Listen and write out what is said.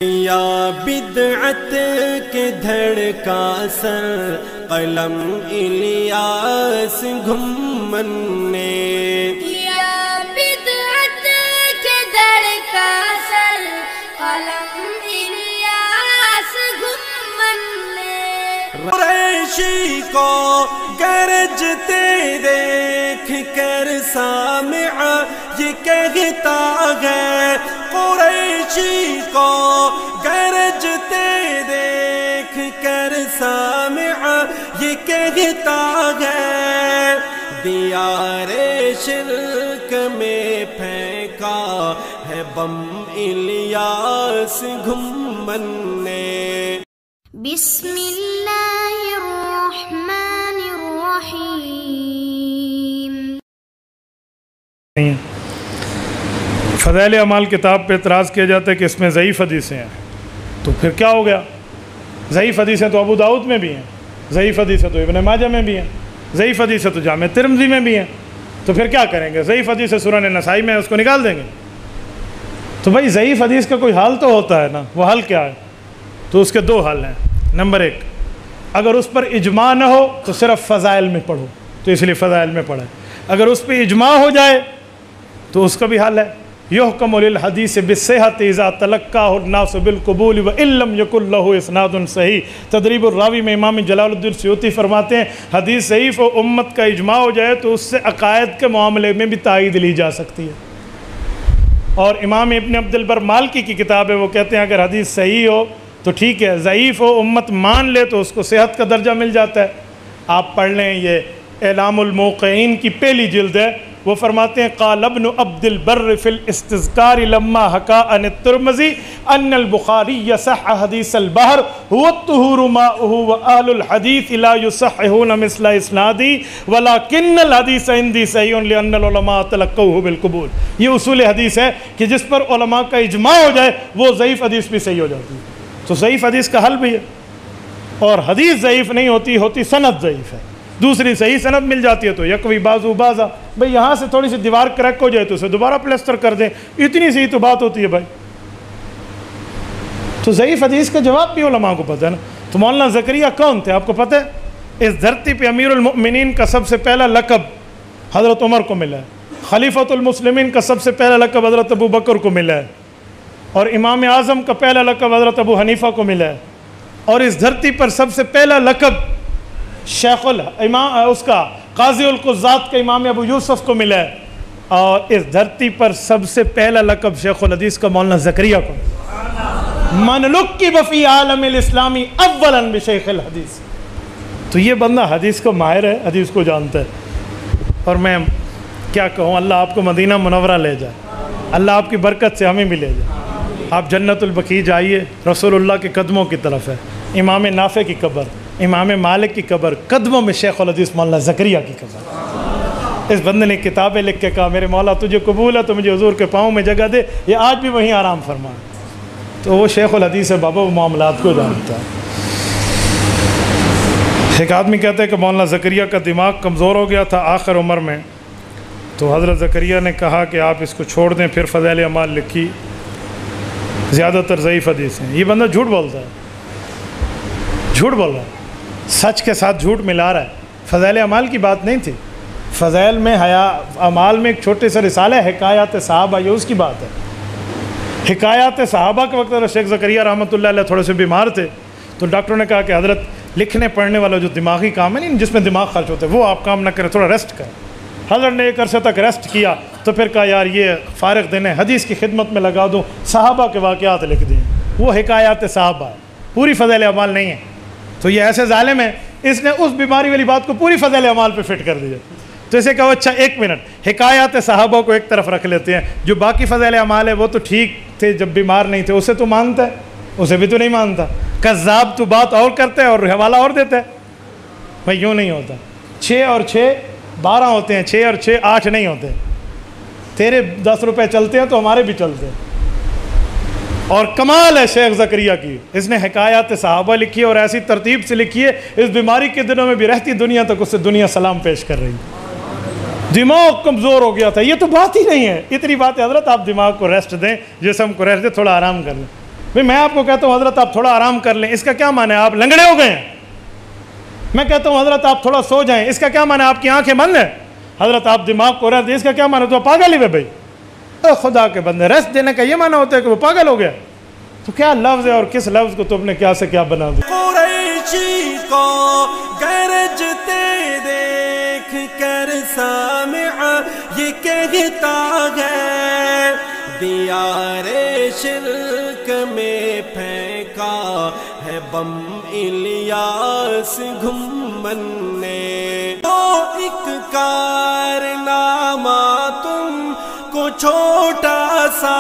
یا بدعت کے دھڑکا سر قلم الیاس گھمن نے، یا بدعت کے دھڑکا سر قلم الیاس گھمن نے، قریشی کو گرجتے دیکھ کر سامع یہ کہتا ہے، قریشی کو گرجتے دیکھ کر سامع یہ کہتا ہے، دیار شرک میں پھینکا ہے بم الیاس گھمن نے۔ بسم اللہ الرحمن الرحیم۔ فضائل اعمال کتاب پہ اعتراض کیا جاتا ہے کہ اس میں ضعیف حدیثیں ہیں، تو پھر کیا ہو گیا؟ ضعیف حدیثیں تو ابو داؤد میں بھی ہیں، ضعیف حدیثیں تو ابن ماجہ میں بھی ہیں، ضعیف حدیثیں تو جامع ترمذی میں بھی ہیں، تو پھر کیا کریں گے؟ ضعیف حدیث سنن نسائی میں اس کو نکال دیں گے؟ تو بھائی ضعیف حدیث کا کوئی حال تو ہوتا ہے نا، وہ حل کیا ہے؟ تو اس کے دو حل ہیں۔ نمبر ایک، اگر اس پر اجماع نہ ہو تو صرف فضائل میں پڑھو، تو اس لیے فضائل میں پڑھیں۔ اگر اس پہ اجماع ہو جائے تو اس کا بھی حل ہے، یحکم للحدیث بالصحۃ اذا تلقاہ الناس بالقبول وان لم یکن لہ اسناد صحیح۔ تدریب الراوی میں امام جلال الدین سیوطی فرماتے ہیں حدیث ضعیف و امت کا اجماع ہو جائے تو اس سے عقائد کے معاملے میں بھی تائید لی جا سکتی ہے۔ اور امام ابن عبد البر مالکی کی کتاب ہے، وہ کہتے ہیں اگر حدیث صحیح ہو تو ٹھیک ہے، ضعیف ہو امت مان لے تو اس کو صحت کا درجہ مل جاتا ہے۔ آپ پڑھ لیں، یہ اعلام الموقعین کی پہلی جلد ہے، وہ فرماتے ہیں قال ابن عبد البر فی الاستذکار لما حکا عن الترمذی ان البخاری صح حدیث البحر هو الطہور ماؤہ واہل الحدیث لا یصححون مثل اسنادی ولکن الحدیث عندی صحیح لان العلماء تلقوہ بالقبول۔ یہ اصول حدیث ہے کہ جس پر علماء کا اجماع ہو جائے وہ ضعیف حدیث بھی صحیح ہو جاتی ہے۔ تو ضعیف حدیث کا حل بھی ہے، اور حدیث ضعیف نہیں ہوتی سند ضعیف ہے، دوسری صحیح سند مل جاتی ہے تو یکوی بازو بازا، بھئی یہاں سے تھوڑی سی دیوار کریک ہو جائے تو اسے دوبارہ پلسٹر کر دیں، اتنی سی تو بات ہوتی ہے بھائی۔ تو ضعیف حدیث کا جواب بھی علماء کو پتہ ہے نا۔ تو مولانا زکریا کون تھے آپ کو پتہ ہے؟ اس دھرتی پہ امیر المؤمنین کا سب سے پہلا لقب حضرت عمر کو ملا ہے، خلیفۃ المسلمین کا سب سے پہلا لقب حضرت ابو بکر کو ملا ہے، اور امام اعظم کا پہلا لقب حضرت ابو حنیفہ کو ملا ہے، اور اس دھرتی پر سب سے پہلا لقب شیخ الامام اس کا قاضی القضات کے امام ابو یوسف کو ملا ہے، اور اس دھرتی پر سب سے پہلا لقب شیخ الحدیث کا مولانا زکریا کو، من لقب فی عالم الاسلامی اولا بشیخ الحدیث۔ تو یہ بندہ حدیث کو ماہر ہے، حدیث کو جانتا ہے، اور میں کیا کہوں، اللہ آپ کو مدینہ منورہ لے جائے، اللہ آپ کی برکت سے ہمیں بھی لے جائے۔ آپ جنت البقیع جائیے، رسول اللہ کے قدموں کی طرف ہے، امام نافع کی قبر، امام مالک کی قبر، قدموں میں شیخ الحدیث مولانا زکریا کی قبر۔ اس بندے نے کتابیں لکھ کے کہا میرے مولا تجھے قبول ہے تو مجھے حضور کے پاؤں میں جگہ دے، یہ آج بھی وہیں آرام فرما۔ تو وہ شیخ الحدیث ہے بابا، وہ معاملات کو جانتا ہے۔ ایک آدمی کہتا ہے کہ مولانا زکریا کا دماغ کمزور ہو گیا تھا آخر عمر میں، تو حضرت زکریا نے کہا کہ آپ اس کو چھوڑ دیں، پھر فضائل اعمال لکھی، زیادہ تر ضعیف حدیث ہیں۔ یہ بندہ جھوٹ بولتا ہے، جھوٹ بول رہا ہے، سچ کے ساتھ جھوٹ ملا رہا ہے۔ فضائل اعمال کی بات نہیں تھی، فضائل میں اعمال میں ایک چھوٹے سے رسالہ ہے حکایات صحابہ، یہ اس کی بات ہے۔ حکایات صحابہ کے وقت شیخ زکریا رحمۃ اللہ علیہ تھوڑے سے بیمار تھے، تو ڈاکٹروں نے کہا کہ حضرت لکھنے پڑھنے والا جو دماغی کام ہے نہیں جس میں دماغ خرچ ہوتا ہے وہ آپ کام نہ کریں، تھوڑا ریسٹ کریں۔ حضرت نے ایک عرصے تک ریسٹ کیا، تو پھر کہا یار یہ فارغ دن ہے، حدیث کی خدمت میں لگا دوں، صحابہ کے واقعات لکھ دیں، وہ حکایات صحابہ ہے، پوری فضائل اعمال نہیں ہے۔ تو یہ ایسے ظالم ہے، اس نے اس بیماری والی بات کو پوری فضائل اعمال پہ فٹ کر دیا۔ تو اسے کہو اچھا ایک منٹ، حکایات صحابہ کو ایک طرف رکھ لیتے ہیں، جو باقی فضائل اعمال ہے وہ تو ٹھیک تھے جب بیمار نہیں تھے، اسے تو مانتا ہے، اسے بھی تو نہیں مانتا۔ کذاب تو بات اور کرتا ہے اور حوالہ اور دیتا ہے، بھائی یوں نہیں ہوتا۔ 6 اور 6 12 ہوتے ہیں، 6 اور 6 8 نہیں ہوتے۔ تیرے 10 روپے چلتے ہیں تو ہمارے بھی چلتے ہیں۔ اور کمال ہے شیخ زکریا کی، اس نے حکایات صحابہ لکھی اور ایسی ترتیب سے لکھی ہے، اس بیماری کے دنوں میں بھی رہتی دنیا تک اس سے دنیا سلام پیش کر رہی۔ دماغ کمزور ہو گیا تھا، یہ تو بات ہی نہیں ہے، اتنی بات ہے حضرت آپ دماغ کو ریسٹ دیں، جسم کو ریسٹ دیں، تھوڑا آرام کر لیں۔ بھئی میں آپ کو کہتا ہوں حضرت آپ تھوڑا آرام کر لیں، اس کا کیا معنی ہے آپ لنگڑے ہو گئے ہیں؟ میں کہتا ہوں حضرت آپ تھوڑا سو جائیں، اس کا کیا معنی ہے آپ کی آنکھیں بند ہیں؟ حضرت آپ دماغ کو رہتے، اس کا کیا معنی ہے تو پاگل ہی ہوئے بھائی؟ خدا کے بندے، ریسٹ دینے کا یہ معنی ہوتا ہے کہ وہ پاگل ہو گیا؟ تو کیا لفظ ہے اور کس لفظ کو تم نے کیا سے کیا بنا دیا؟ قریشی کو گرجتے دیکھ کر سامع یہ کہتا ہے، دیار شرک میں پھینکا ہے بم الیاس گھمن نے، تو ایک کارنامہ تم کو چھوٹا سا